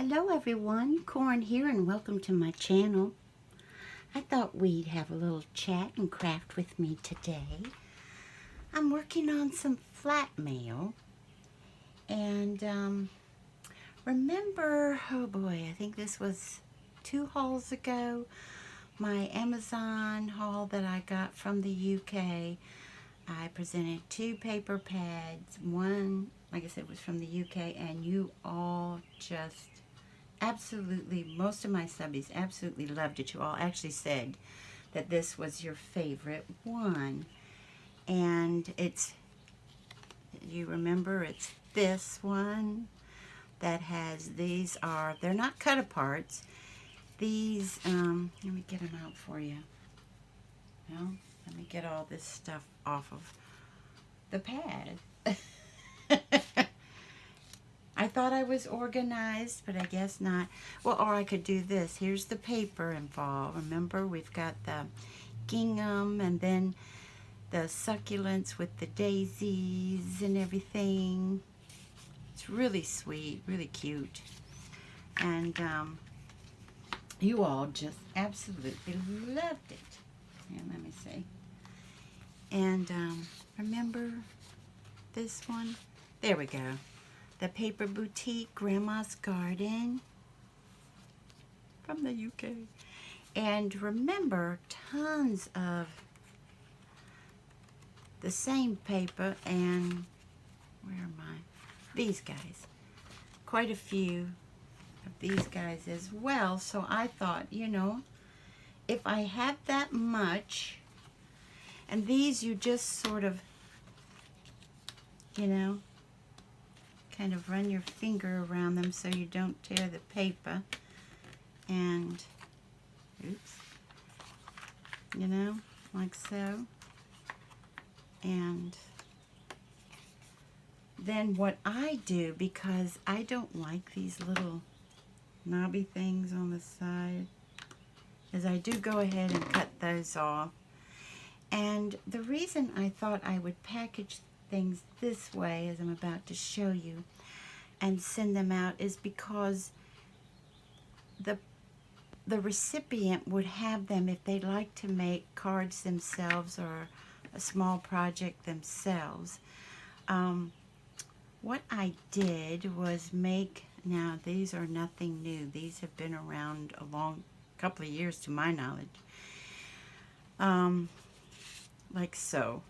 Hello everyone, Corn here and welcome to my channel. I thought we'd have a little chat and craft with me today. I'm working on some flat mail and remember, oh boy, I think this was 2 hauls ago, my Amazon haul that I got from the UK. I presented 2 paper pads. One, like I said, was from the UK, and you all just absolutely, most of my subbies absolutely loved it. You all actually said that this was your favorite one. And it's, you remember, it's this one that has, they're not cut aparts. These, let me get them out for you. Well, let me get all this stuff off of the pad. I thought I was organized, but I guess not. Well, or I could do this. Here's the paper involved. Remember, we've got the gingham and then the succulents with the daisies and everything. It's really sweet, really cute. And you all just absolutely loved it. And let me see. And remember this one? There we go. The Paper Boutique Grandma's Garden from the UK. And remember, tons of the same paper, and where am I? These guys. Quite a few of these guys as well. So I thought, you know, if I had that much, and these you just sort of, you know, kind of run your finger around them so you don't tear the paper, and oops, you know, like so. And then what I do, because I don't like these little knobby things on the side, is I do go ahead and cut those off. And the reason I thought I would package things this way, as I'm about to show you, and send them out, is because the recipient would have them if they'd like to make cards themselves or a small project themselves. What I did was make, now these are nothing new, these have been around a long couple of years to my knowledge, like so.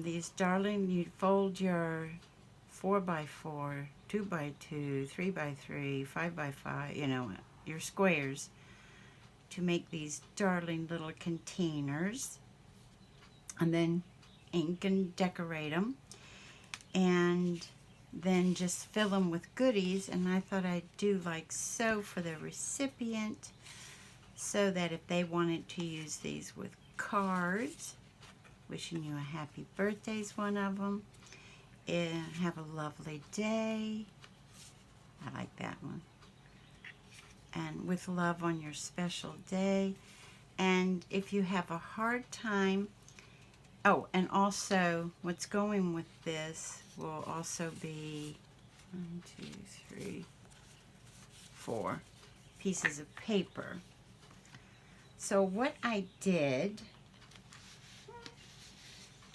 These darling, you'd fold your 4x4, 2x2, 3x3, 5x5, you know, your squares, to make these darling little containers, and then ink and decorate them, and then just fill them with goodies. And I thought I'd do like so for the recipient, so that if they wanted to use these with cards, wishing you a happy birthday is one of them, and have a lovely day, I like that one, and with love on your special day. And if you have a hard time, oh, and also what's going with this will also be 1, 2, 3, 4 pieces of paper. So what I did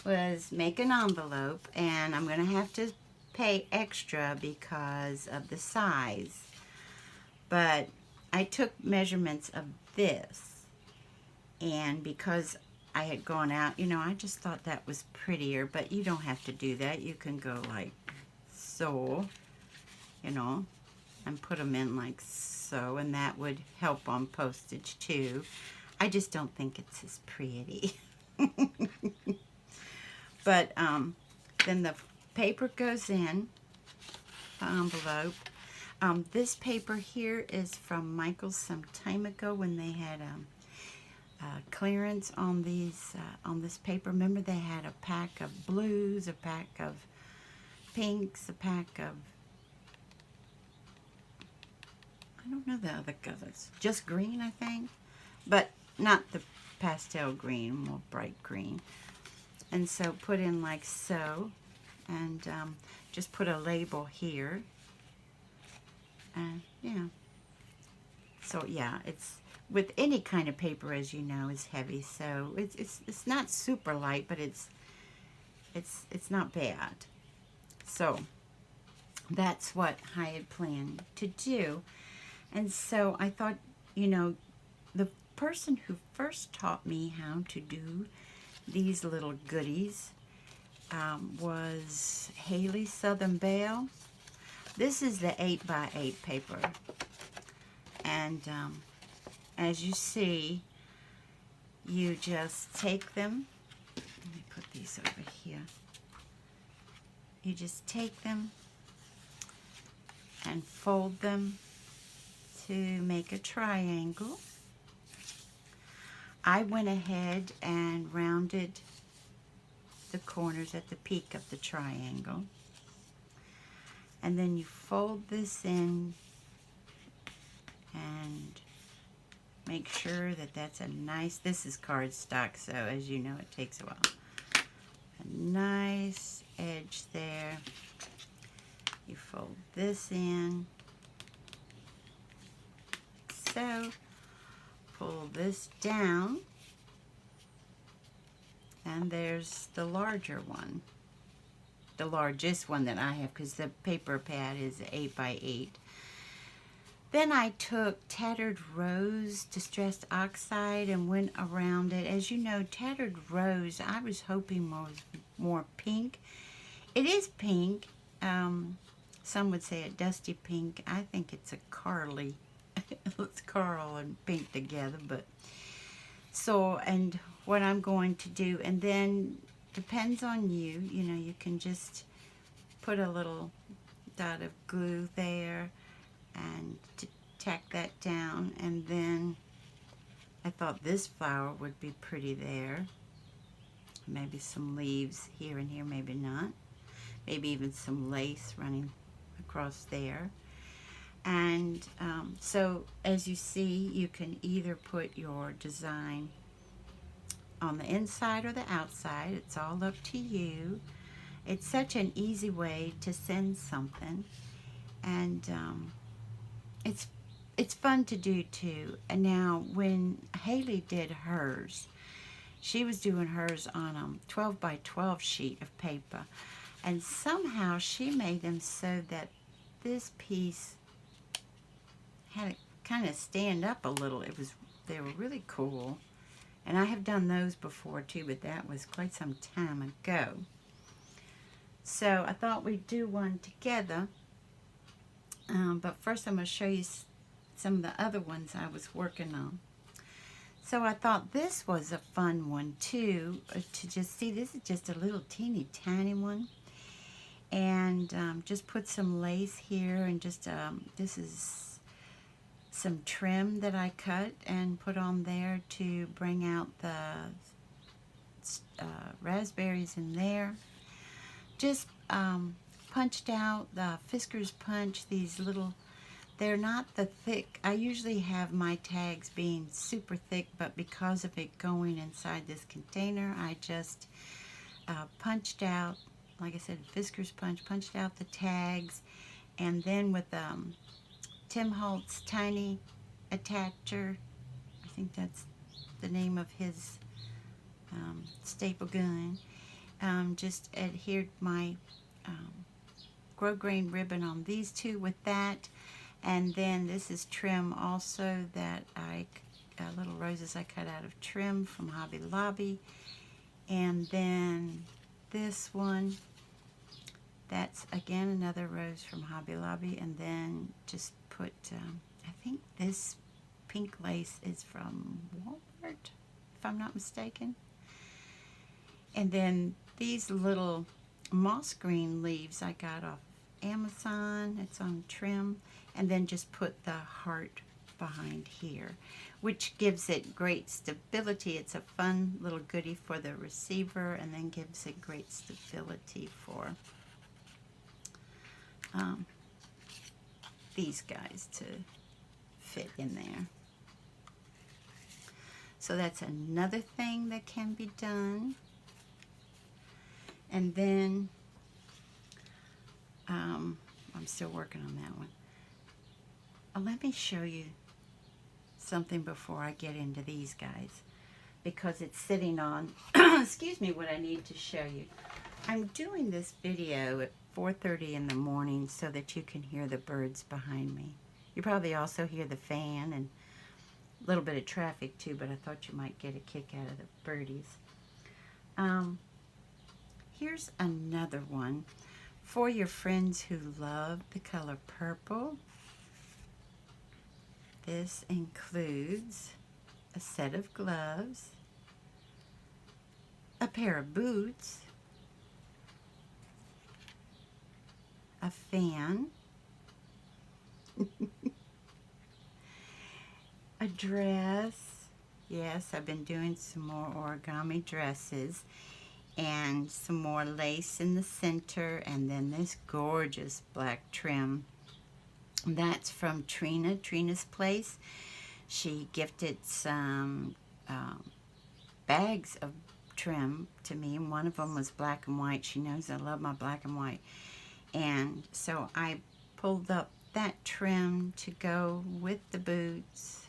was make an envelope, and I'm going to have to pay extra because of the size, but I took measurements of this, and because I had gone out, you know, I just thought that was prettier, but you don't have to do that. You can go like so, you know, and put them in like so, and that would help on postage too. I just don't think it's as pretty. But then the paper goes in the envelope. This paper here is from Michael's some time ago when they had clearance on these on this paper. Remember, they had a pack of blues, a pack of pinks, a pack of, I don't know the other colors, just green, I think, but not the pastel green, more bright green. And so put in like so, and just put a label here, and So yeah, it's with any kind of paper, as you know, is heavy. So it's not super light, but it's not bad. So that's what I had planned to do. And so I thought, you know, the person who first taught me how to do these little goodies was Haley Southern Belle. This is the 8x8 paper. And as you see, you just take them. Let me put these over here. You just take them and fold them to make a triangle. I went ahead and rounded the corners at the peak of the triangle. And then you fold this in and make sure that that's a nice, this is cardstock, so as you know it takes a while. A nice edge there. You fold this in. So, pull this down. And there's the larger one. The largest one that I have, because the paper pad is 8x8. Then I took Tattered Rose Distressed Oxide and went around it. As you know, Tattered Rose, I was hoping was more pink. It is pink. Some would say a dusty pink. I think it's a Carly. It's Carl and pink together. But so, and what I'm going to do, and then depends on you. You know, you can just put a little dot of glue there and tack that down. And then I thought this flower would be pretty there. Maybe some leaves here and here, maybe not. Maybe even some lace running across there. And so as you see, you can either put your design on the inside or the outside. It's all up to you. It's such an easy way to send something. And it's fun to do too. And now when Haley did hers, she was doing hers on a 12x12 sheet of paper, and somehow she made them so that this piece had to kind of stand up a little. They were really cool, and I have done those before too, but that was quite some time ago. So I thought we'd do one together. But first I'm going to show you some of the other ones I was working on. So I thought this was a fun one too, to just see. This is just a little teeny tiny one. And just put some lace here, and just, this is some trim that I cut and put on there to bring out the raspberries in there. Just punched out the Fisker's Punch, these little, they're not the thick. I usually have my tags being super thick, but because of it going inside this container, I just punched out, like I said, Fisker's Punch, punched out the tags, and then with Tim Holtz Tiny Attacher, I think that's the name of his staple gun, just adhered my grosgrain ribbon on these two with that. And then this is trim also that little roses I cut out of trim from Hobby Lobby. And then this one, that's again another rose from Hobby Lobby. And then just put, I think this pink lace is from Walmart, if I'm not mistaken. And then these little moss green leaves I got off Amazon. It's on trim. And then just put the heart behind here, which gives it great stability. It's a fun little goodie for the receiver, and then gives it great stability for these guys to fit in there. So that's another thing that can be done. And then I'm still working on that one. Let me show you something before I get into these guys, because it's sitting on, excuse me, what I need to show you. I'm doing this video at 4:30 in the morning so that you can hear the birds behind me. You probably also hear the fan and a little bit of traffic too, but I thought you might get a kick out of the birdies. Here's another one for your friends who love the color purple. This includes a set of gloves, a pair of boots, a fan, a dress. Yes, I've been doing some more origami dresses, and some more lace in the center, and then this gorgeous black trim. That's from Trina's Place. She gifted some bags of trim to me, and one of them was black and white. She knows I love my black and white. And so I pulled up that trim to go with the boots,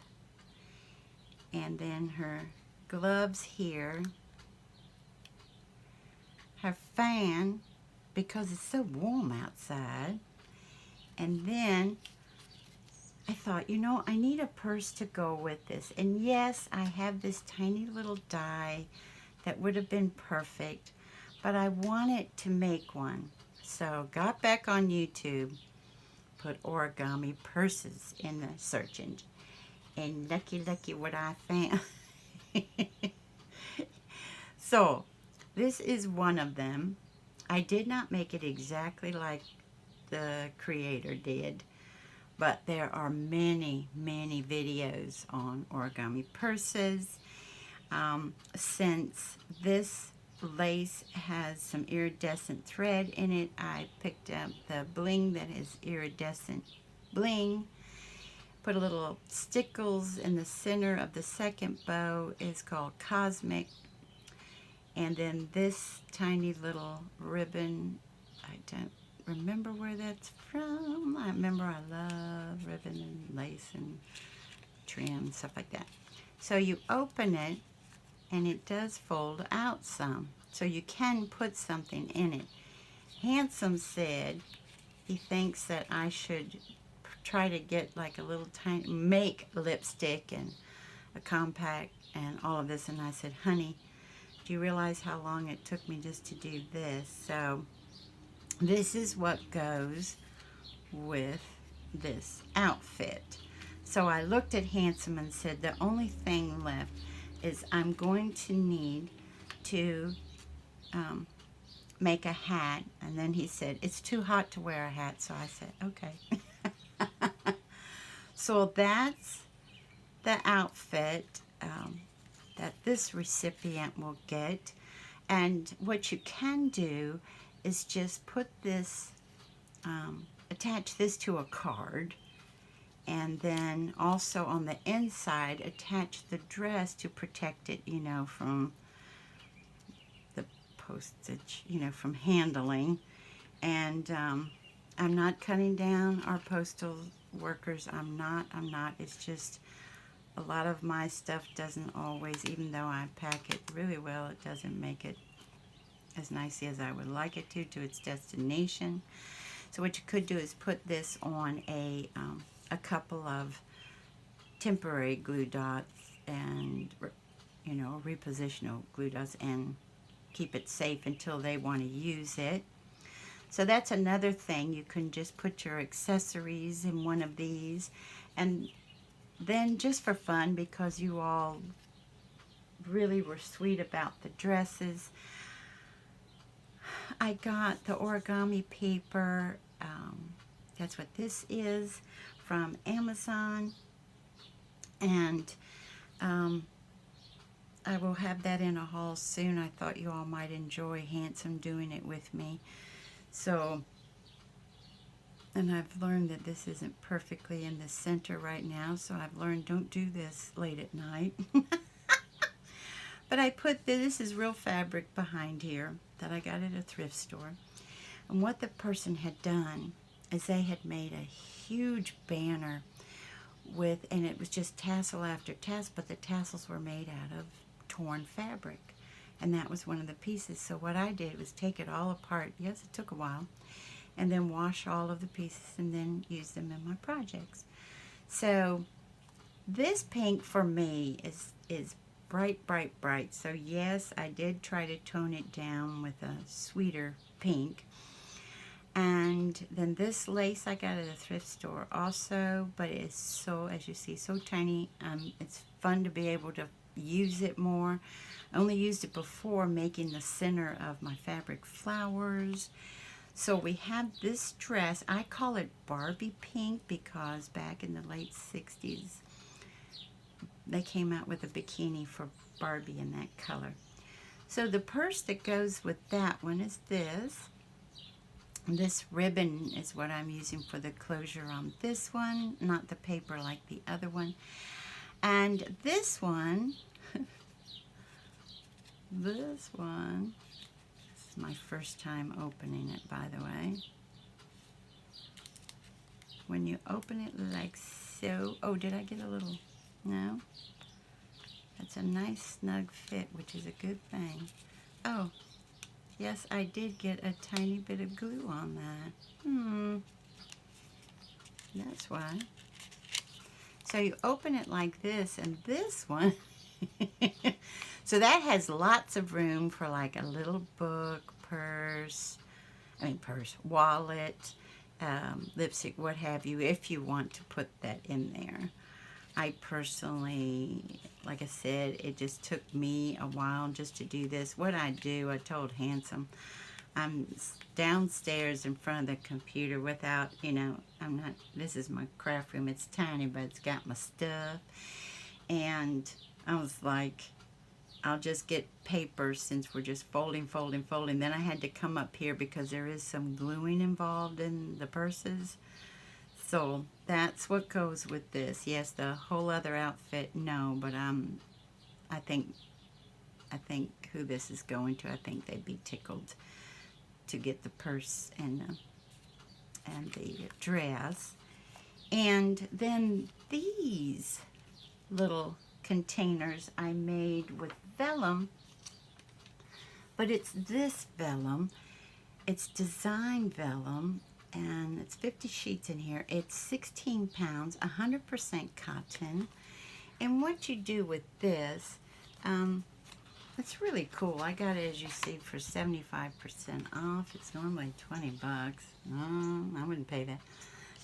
and then her gloves here, her fan because it's so warm outside, and then I thought, you know, I need a purse to go with this. And yes, I have this tiny little die that would have been perfect, but I wanted to make one. So got back on YouTube, put origami purses in the search engine, and lucky what I found. So this is one of them. I did not make it exactly like the creator did, but there are many videos on origami purses. Since this lace has some iridescent thread in it, I picked up the bling that is iridescent bling, put a little stickles in the center of the second bow. Is called Cosmic. And then this tiny little ribbon, I don't remember where that's from. I remember I love ribbon and lace and trim, stuff like that. So you open it, and it does fold out some, so you can put something in it. Handsome said he thinks that I should try to get like a little tiny, make lipstick and a compact and all of this. And I said, honey, do you realize how long it took me just to do this? So this is what goes with this outfit. So I looked at Handsome and said, the only thing left is I'm going to need to make a hat. And then he said, it's too hot to wear a hat. So I said, okay. So that's the outfit that this recipient will get. And what you can do is just put this, attach this to a card, and then also on the inside attach the dress to protect it, you know, from the postage, you know, from handling. And I'm not cutting down our postal workers. I'm not. It's just a lot of my stuff doesn't always, even though I pack it really well, it doesn't make it as nicely as I would like it to its destination. So what you could do is put this on a couple of temporary glue dots, and, you know, repositional glue dots, and keep it safe until they want to use it. So that's another thing. You can just put your accessories in one of these. And then just for fun, because you all really were sweet about the dresses, I got the origami paper. That's what this is, from Amazon. And I will have that in a haul soon. I thought you all might enjoy Handsome doing it with me. So, and I've learned that this isn't perfectly in the center right now, so I've learned don't do this late at night. But I put this is real fabric behind here that I got at a thrift store. And what the person had done is they had made a huge banner and it was just tassel after tassel, but the tassels were made out of torn fabric. And that was one of the pieces. So what I did was take it all apart. Yes, it took a while. And then wash all of the pieces and then use them in my projects. So this pink for me is bright, bright, bright. So yes, I did try to tone it down with a sweeter pink. And then this lace I got at a thrift store also, but it's so, as you see, so tiny. It's fun to be able to use it more. I only used it before making the center of my fabric flowers. So we have this dress. I call it Barbie pink because back in the late 60s, they came out with a bikini for Barbie in that color. So the purse that goes with that one is this. This ribbon is what I'm using for the closure on this one, not the paper like the other one. And this one, this is my first time opening it, by the way. When you open it like so, oh, did I get a little, no? That's a nice snug fit, which is a good thing. Oh, yes, I did get a tiny bit of glue on that. That's why. So you open it like this, and this one, so that has lots of room for like a little book, wallet, lipstick, what have you, if you want to put that in there. I personally, like I said, it just took me a while just to do this. What I do, I told Handsome, I'm downstairs in front of the computer without, this is my craft room. It's tiny, but it's got my stuff. And I was like, I'll just get paper since we're just folding. Then I had to come up here because there is some gluing involved in the purses. So that's what goes with this. Yes, the whole other outfit, no, but I think who this is going to, I think they'd be tickled to get the purse and the dress. And then these little containers I made with vellum, but it's this vellum. It's design vellum. And it's 50 sheets in here. It's 16 pounds, 100% cotton. And what you do with this, it's really cool. I got it, as you see, for 75% off. It's normally 20 bucks. No, I wouldn't pay that.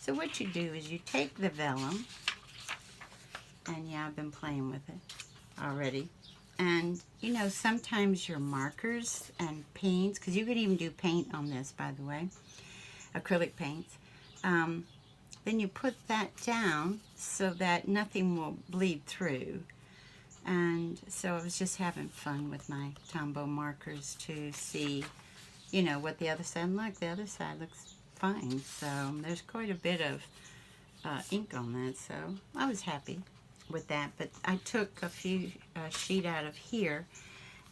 So what you do is you take the vellum, and yeah, I've been playing with it already. And, sometimes your markers and paints, because you could even do paint on this, by the way, acrylic paints, then you put that down so that nothing will bleed through. And so I was just having fun with my Tombow markers to see, what the other side, and look, the other side looks fine. So there's quite a bit of ink on that, so I was happy with that. But I took a few sheet out of here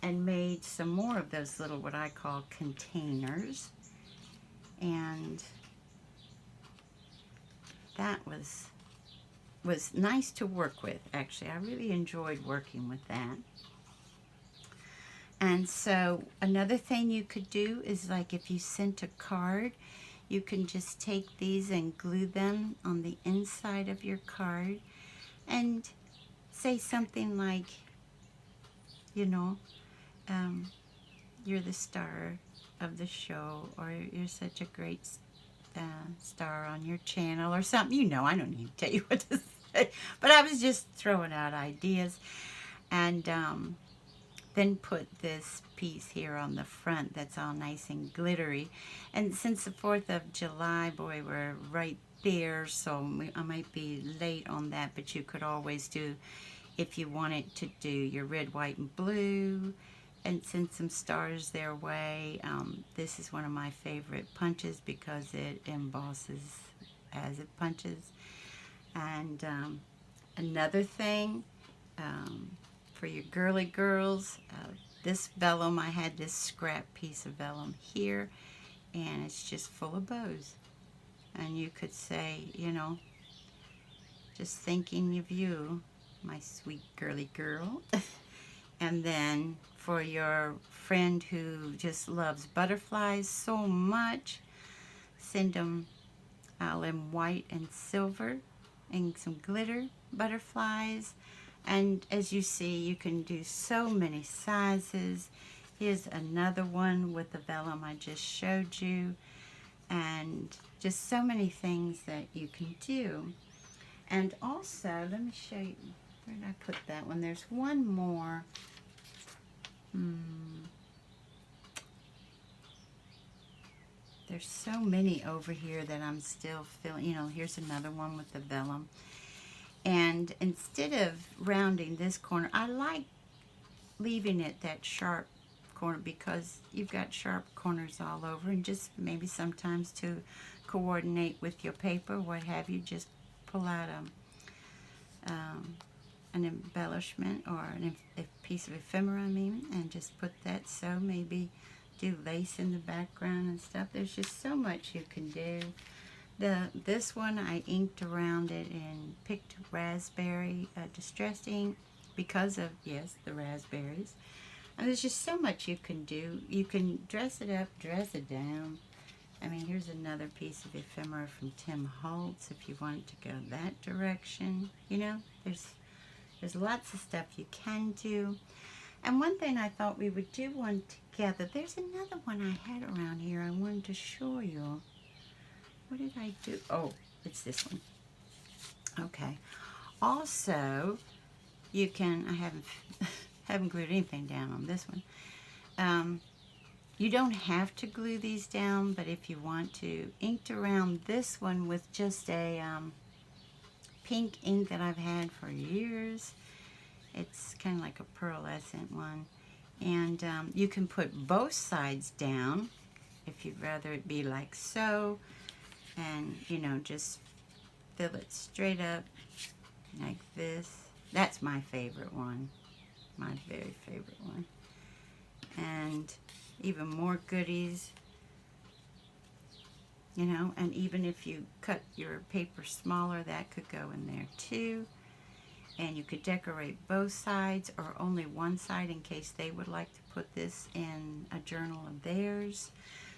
and made some more of those little, what I call containers. And that was nice to work with, actually. I really enjoyed working with that. And so another thing you could do is, like, if you sent a card, you can just take these and glue them on the inside of your card and say something like, you're the star of the show, or you're such a great star on your channel, or something. I don't need to tell you what to say, but I was just throwing out ideas. And then put this piece here on the front that's all nice and glittery. And since the 4th of July, boy, we're right there, so I might be late on that, but you could always do, if you wanted to do your red, white, and blue, and send some stars their way. This is one of my favorite punches because it embosses as it punches. And another thing, for your girly girls, this vellum, I had this scrap piece of vellum here, and it's just full of bows. And you could say, Just thinking of you, my sweet girly girl. And then for your friend who just loves butterflies so much, send them all in white and silver and some glitter butterflies. And as you see, you can do so many sizes. Here's another one with the vellum I just showed you. And just so many things that you can do. And also, let me show you, where did I put that one? There's one more. There's so many over here that I'm still filling. You know, here's another one with the vellum. And instead of rounding this corner, I like leaving it that sharp corner because you've got sharp corners all over, and just maybe sometimes to coordinate with your paper, what have you, just pull out an embellishment or a piece of ephemera, I mean, and just put that, so maybe do lace in the background and stuff. There's just so much you can do. This one I inked around it and picked raspberry distressed ink because of, yes, the raspberries. And there's just so much you can do. You can dress it up, dress it down. I mean, here's another piece of ephemera from Tim Holtz if you want to go that direction. You know, there's lots of stuff you can do. And one thing I thought we would do one together, there's another one I had around here I wanted to show you. What did I do? Oh, it's this one. Okay. Also, you can, I haven't glued anything down on this one. You don't have to glue these down, but if you want to, inked around this one with just a pink ink that I've had for years. It's kind of like a pearlescent one. And you can put both sides down if you'd rather it be like so. And, you know, just fill it straight up like this. That's my favorite one. My very favorite one. And even more goodies. You know, and even if you cut your paper smaller, that could go in there too. And you could decorate both sides or only one side in case they would like to put this in a journal of theirs.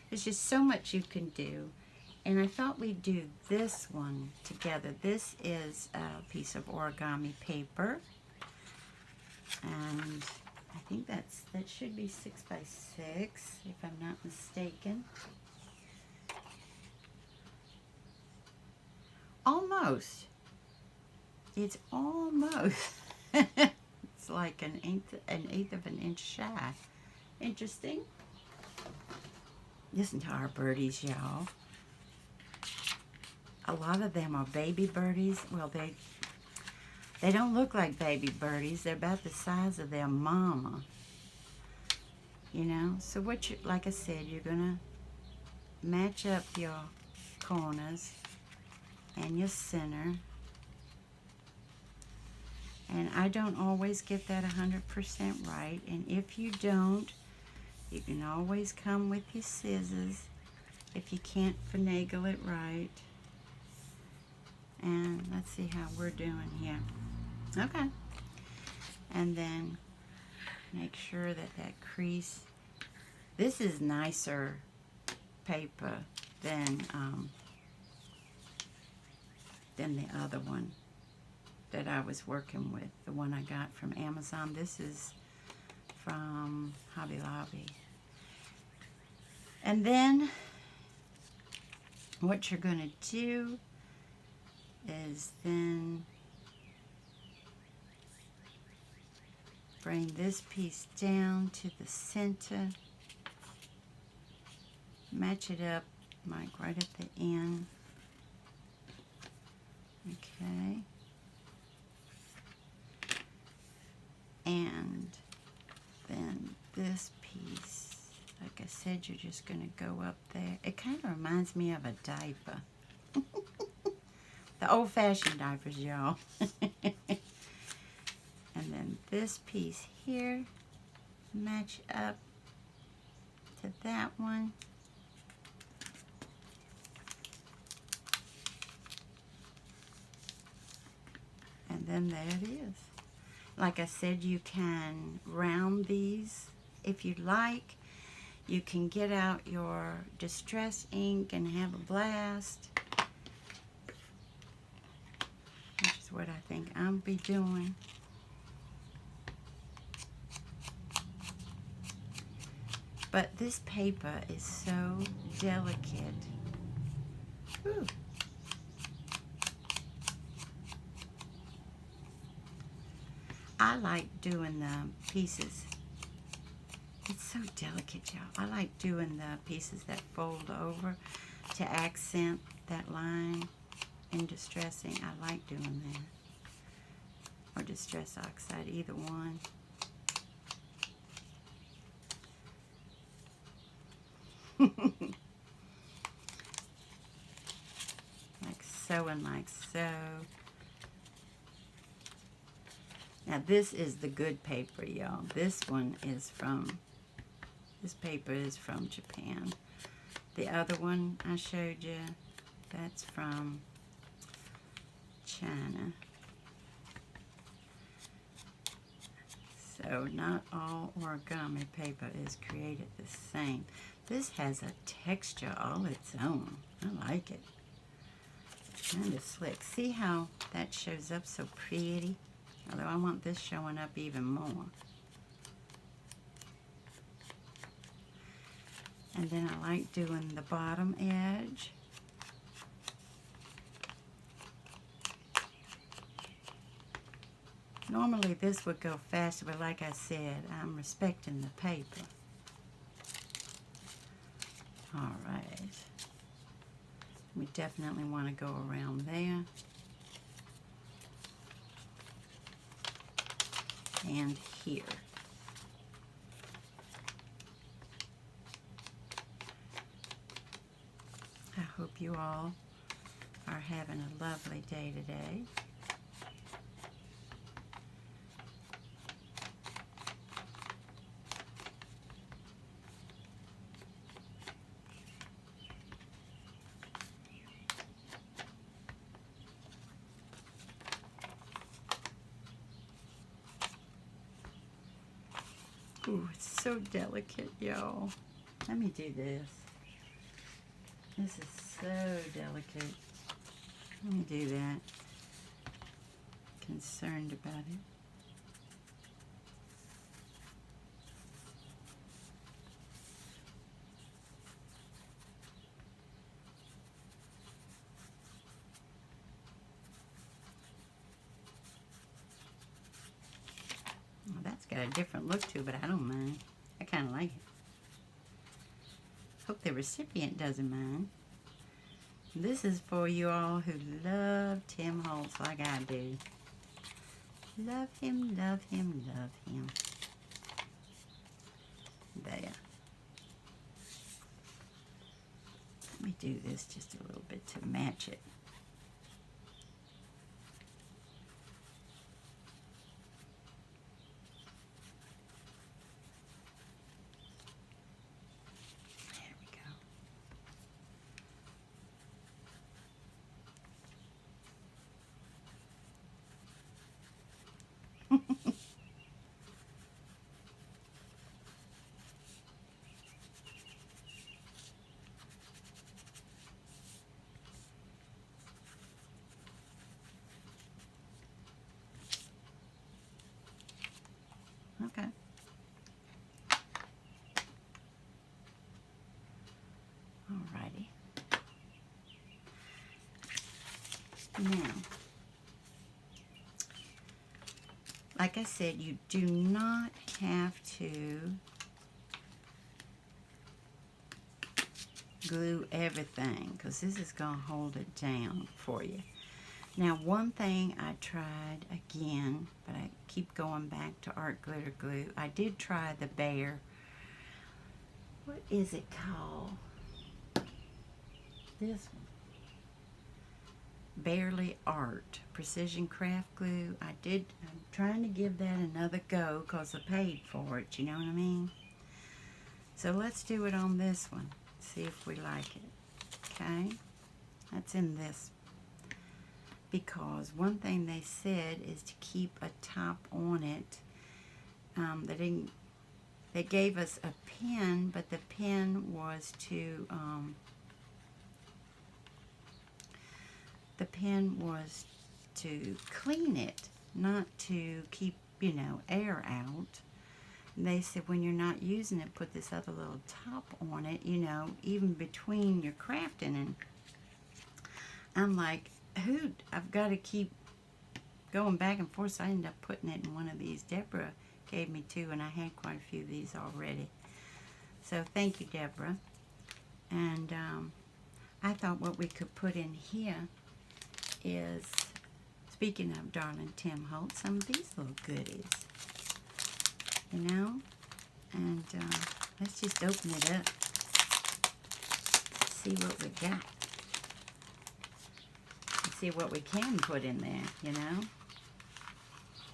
There's just so much you can do. And I thought we'd do this one together. This is a piece of origami paper. And I think that should be 6 by 6, if I'm not mistaken. Almost. It's almost. It's like an eighth of an inch shy. Interesting. Listen to our birdies, y'all. A lot of them are baby birdies. Well, they don't look like baby birdies. They're about the size of their mama. You know? So what you, like I said, you're going to match up your corners and your center. And I don't always get that 100% right. And if you don't, you can always come with your scissors if you can't finagle it right. And let's see how we're doing here. Okay. And then make sure that that crease, this is nicer paper than the other one that I was working with, the one I got from Amazon. This is from Hobby Lobby. And then what you're going to do is then bring this piece down to the center, match it up like right at the end. Okay. And then this piece, like I said, you're just going to go up there. It kind of reminds me of a diaper. The old-fashioned diapers, y'all. And then this piece here, match up to that one. And then there it is. Like I said, you can round these if you'd like. You can get out your distress ink and have a blast, which is what I think I'll be doing. But this paper is so delicate. Ooh. I like doing the pieces. It's so delicate, y'all. I like doing the pieces that fold over to accent that line in distressing. I like doing that. Or distress oxide, either one. Like so and like so. Now this is the good paper, y'all. This paper is from Japan. The other one I showed you, that's from China. So not all origami paper is created the same. This has a texture all its own. I like it. Kind of slick. See how that shows up so pretty? Although I want this showing up even more. And then I like doing the bottom edge. Normally this would go faster, but like I said, I'm respecting the paper. Alright. We definitely want to go around there. And here. I hope you all are having a lovely day today. Ooh, it's so delicate, y'all. Let me do this. This is so delicate. Let me do that. Concerned about it. Well, that's got a different look to it, but I don't mind. I kind of like it. Hope the recipient doesn't mind. This is for you all who love Tim Holtz like I do. Love him, love him, love him. There. Let me do this just a little bit to match it. Okay. Alrighty. Now, like I said, you do not have to glue everything because this is going to hold it down for you. Now, one thing I tried again, but I keep going back to art glitter glue. I did try the Bear. What is it called? This one. Barely Art Precision Craft Glue. I'm trying to give that another go because I paid for it, you know what I mean? So let's do it on this one. See if we like it. Okay? That's in this. because one thing they said is to keep a top on it. They gave us a pen, but the pen was to clean it, not to keep, you know, air out. And they said when you're not using it, put this other little top on it, you know, even between your crafting. And I'm like, I've got to keep going back and forth. So I ended up putting it in one of these Deborah gave me two, and I had quite a few of these already. So thank you, Deborah. And I thought what we could put in here is, speaking of darling Tim Holtz, some of these little goodies, you know. And let's just open it up, see what we got, and see what we can put in there, you know.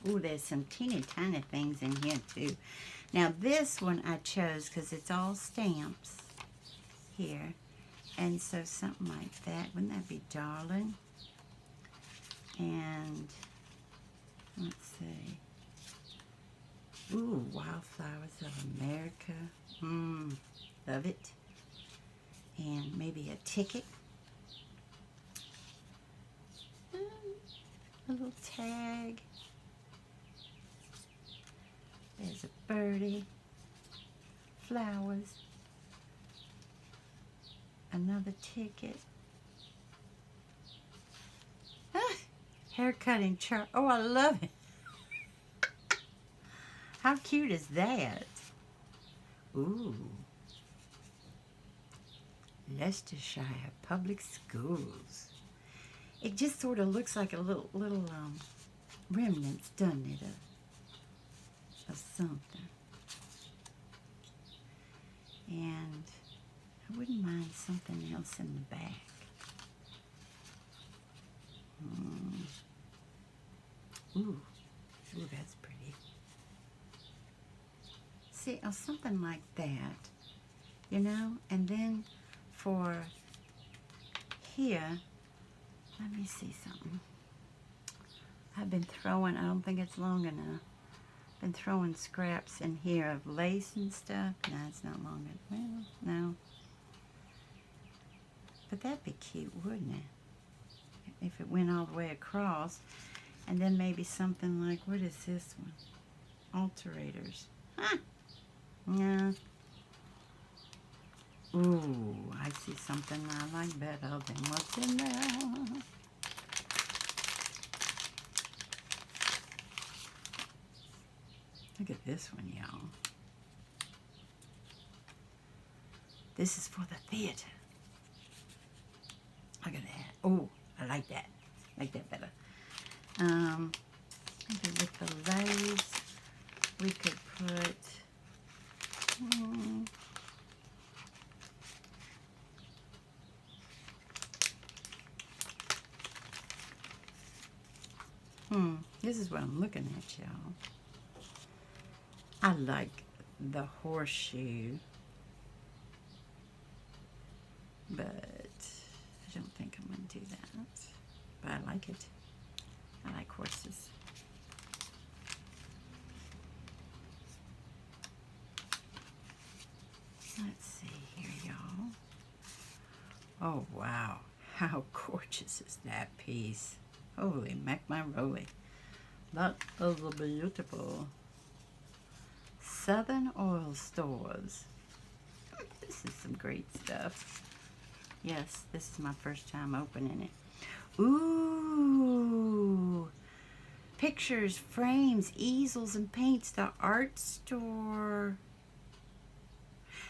Ooh, there's some teeny tiny things in here too. Now this one I chose because it's all stamps here, and so something like that, wouldn't that be darling? And let's see. Ooh, Wildflowers of America. Love it. And maybe a ticket. A little tag. There's a birdie. Flowers. Another ticket. Hair cutting chart. Oh, I love it. How cute is that? Ooh. Leicestershire Public Schools. It just sort of looks like a little remnants, doesn't it, of something. And I wouldn't mind something else in the back. Ooh, that's pretty. See, something like that, you know. And then for here, let me see something. I've been throwing, I don't think it's long enough, been throwing scraps in here of lace and stuff. No, it's not long enough. Well, no. But that'd be cute, wouldn't it? If it went all the way across. And then maybe something like, what is this one? Alterators. Huh. Yeah. Ooh, I see something I like better than what's in there. Look at this one, y'all. This is for the theater. Look at that. Oh, I like that. I like that better. Maybe with the lace, we could put, this is what I'm looking at, y'all. I like the horseshoe, but I don't think I'm going to do that. But I like it. I like horses. Let's see here, y'all. Oh, wow. How gorgeous is that piece? Holy mac-my-roly. That is beautiful. Southern Oil Stores. This is some great stuff. Yes, this is my first time opening it. Ooh. Pictures, frames, easels, and paints. The art store.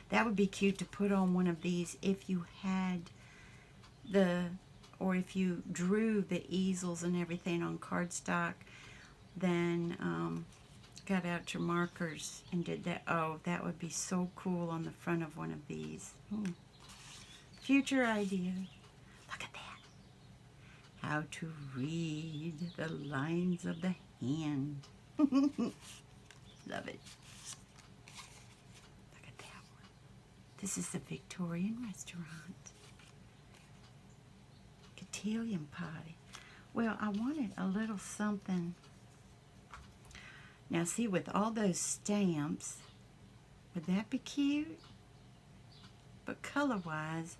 That would be cute to put on one of these if you had or if you drew the easels and everything on cardstock, then got out your markers and did that. Oh, that would be so cool on the front of one of these. Future idea. Look at that. How to read the lines of the hand. Love it. Look at that one. This is the Victorian restaurant. Cotillion party. Well, I wanted a little something. Now see, with all those stamps, would that be cute? But color-wise,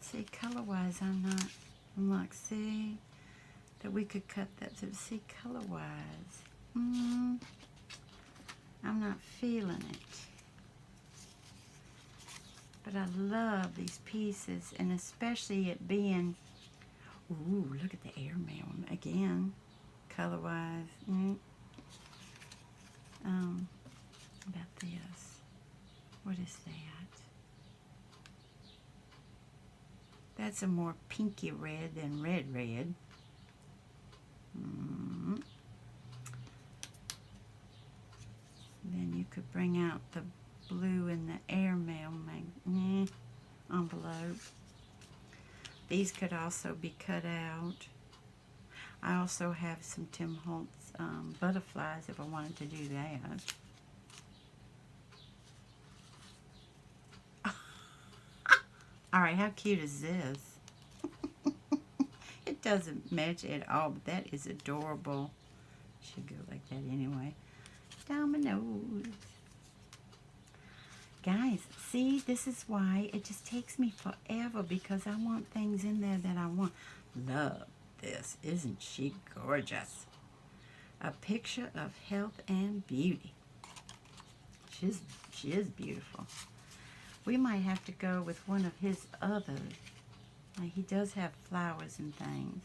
see, color-wise, I'm like, see, that we could cut that to see color-wise. I'm not feeling it. But I love these pieces, and especially it being, ooh, look at the airmail again, color-wise. About this. What is that? That's a more pinky red than red. Then you could bring out the blue in the airmail envelope. These could also be cut out. I also have some Tim Holtz butterflies if I wanted to do that. All right, how cute is this? It doesn't match at all, but that is adorable. Should go like that anyway. Dominoes. Guys, see, this is why it just takes me forever, because I want things in there that I want. Love this. Isn't she gorgeous? A picture of health and beauty. She is beautiful. We might have to go with one of his others. Like, he does have flowers and things.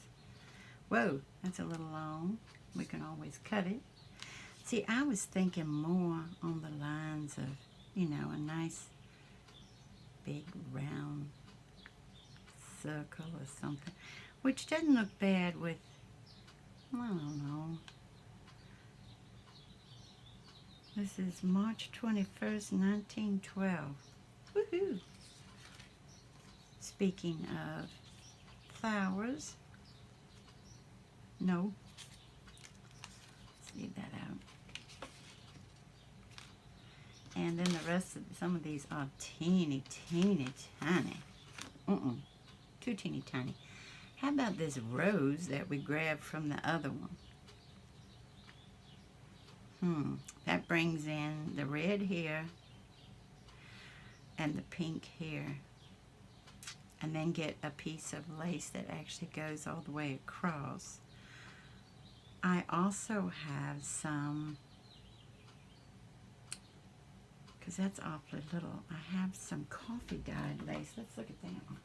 Whoa, that's a little long. We can always cut it. See, I was thinking more on the lines of, you know, a nice big round circle or something, which doesn't look bad with, I don't know. This is March 21st, 1912. Woohoo! Speaking of flowers, no, let's leave that out. And then the rest of some of these are teeny tiny. Too teeny tiny. How about this rose that we grabbed from the other one? That brings in the red here and the pink here. And then get a piece of lace that actually goes all the way across. I also have some, because that's awfully little, I have some coffee dyed lace. Let's look at that one.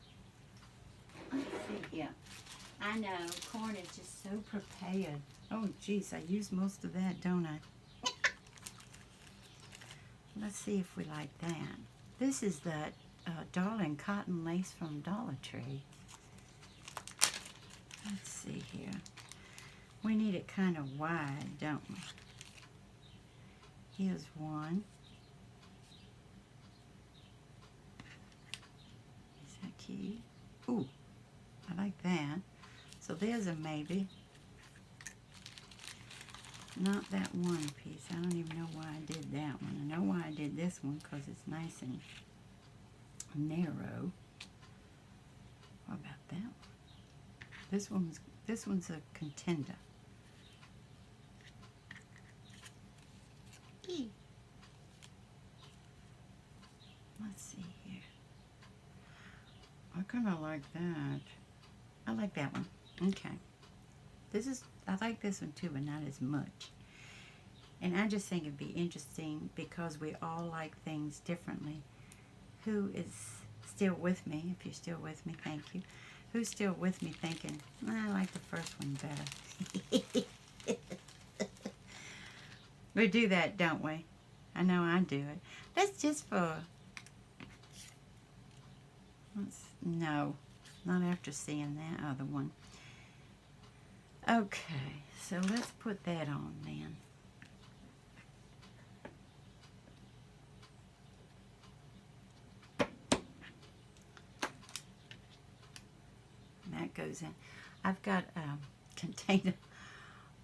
Let's see here. I know, corn is just so prepared. Oh, geez, I use most of that, don't I? Let's see if we like that. This is that Darling cotton lace from Dollar Tree. Let's see here. We need it kind of wide, don't we? Here's one. Is that cute? Ooh, I like that. So there's a maybe. Not that one piece. I don't even know why I did that one. I know why I did this one, because it's nice and narrow. What about that one? This one's a contender. Let's see here. I kind of like that. I like that one. Okay. I like this one too, but not as much. And I just think it'd be interesting because we all like things differently. Who is still with me? If you're still with me, thank you. Who's still with me thinking, I like the first one better? We do that, don't we? I know I do it. That's just for... No, not after seeing that other one. Okay, so let's put that on then. That goes in. I've got a container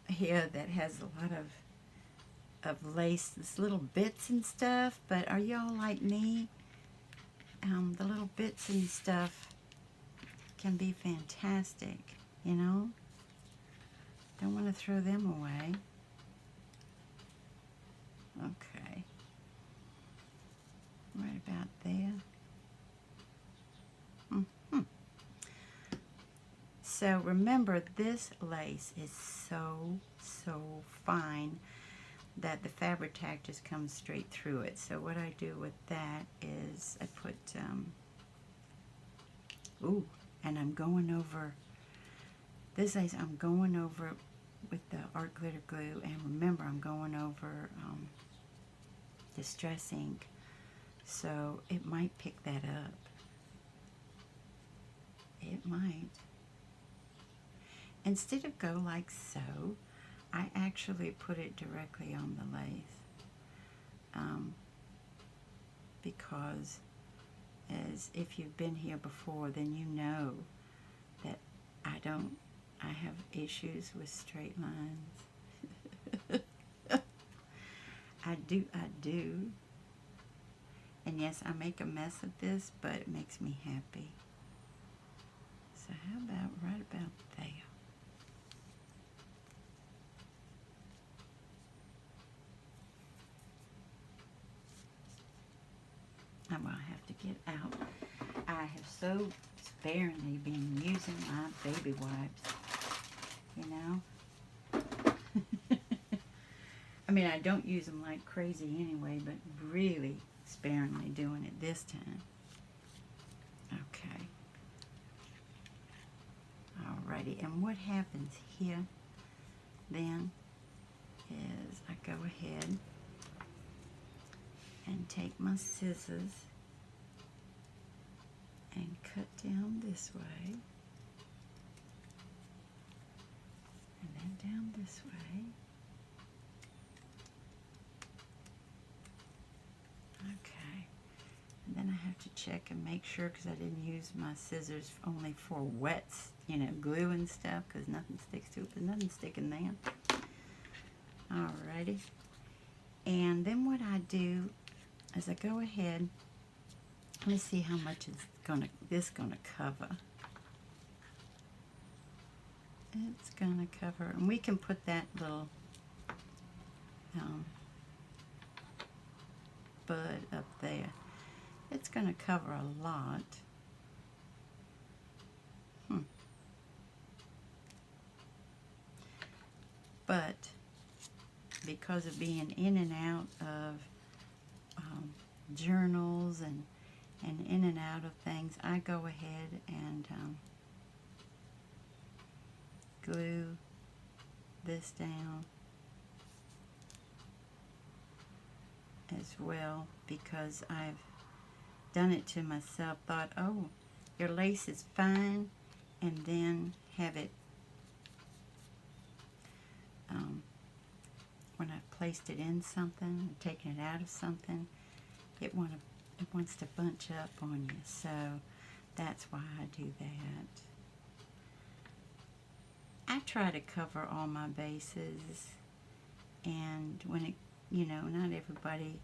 here that has a lot of lace, this little bits and stuff, but are y'all like me? The little bits and stuff can be fantastic. you know. Don't want to throw them away. Okay. Right about there. So remember, this lace is so fine that the fabric tack just comes straight through it. So what I do with that is I put, and I'm going over, this lace I'm going over with the art glitter glue, and remember I'm going over Distress ink, so it might pick that up. It might. Instead of go like so, I actually put it directly on the lace, because as if you've been here before, then you know that I have issues with straight lines. I do. And yes, I make a mess of this, but it makes me happy. So how about right about there? I'm going to have to get out. I have so sparingly been using my baby wipes, you know. I mean, I don't use them like crazy anyway, but really sparingly doing it this time. Okay. Alrighty, and what happens here then is I go ahead and take my scissors and cut down this way, and then down this way. Okay, and then I have to check and make sure, because I didn't use my scissors only for wets, you know, glue and stuff, because nothing sticks to it. There's nothing sticking there. Alrighty, and then what I do is I go ahead. Let me see how much is this gonna cover. It's gonna cover, and we can put that little bud up there. It's gonna cover a lot. But because of being in and out of journals and in and out of things, I go ahead and glue this down as well, because I've done it to myself. Thought, oh, your lace is fine, and then have it when I've placed it in something and taken it out of something, it wants to bunch up on you. So that's why I do that. I try to cover all my bases, and when it, you know, not everybody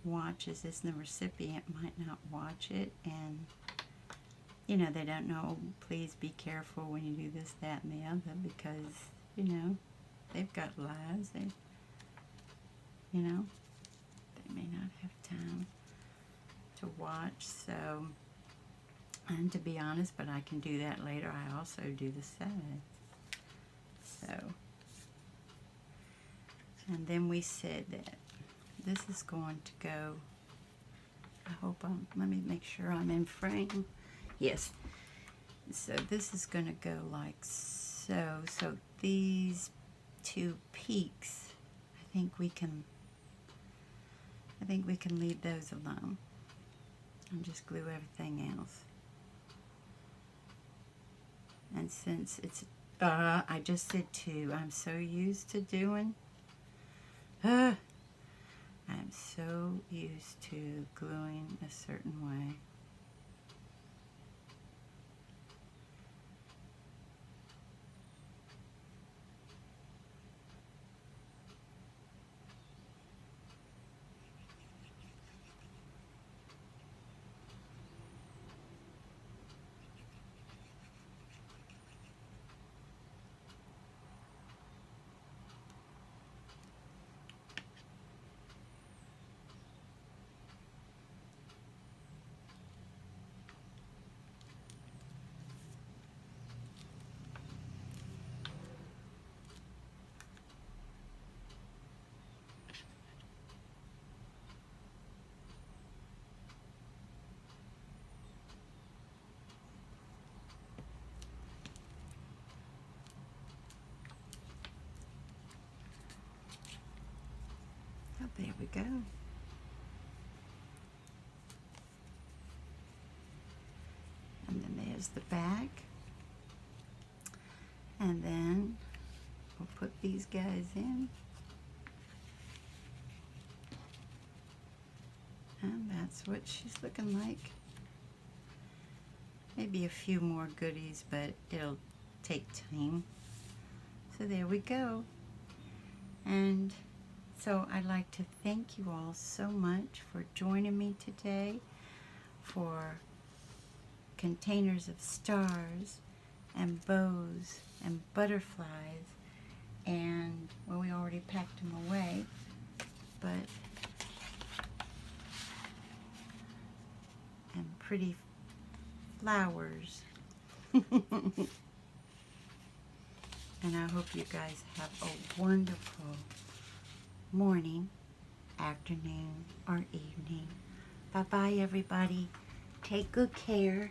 watches this, and the recipient might not watch it, and you know, they don't know, please be careful when you do this, that, and the other, because, you know, they've got lives. They, you know, they may not have time to watch. So, and to be honest, but I can do that later, I also do the sides. So, and then we said that this is going to go, I hope let me make sure I'm in frame. Yes. So this is going to go like so. So these two peaks, I think we can leave those alone and just glue everything else. And since it's, I just said two, I'm so used to doing, I'm so used to gluing a certain way. There we go. And then there's the back. And then we'll put these guys in. And that's what she's looking like. Maybe a few more goodies, but it'll take time. So there we go. And so I'd like to thank you all so much for joining me today for containers of stars and bows and butterflies, and well, we already packed them away, but and pretty flowers. And I hope you guys have a wonderful morning, afternoon, or evening. Bye-bye, everybody. Take good care.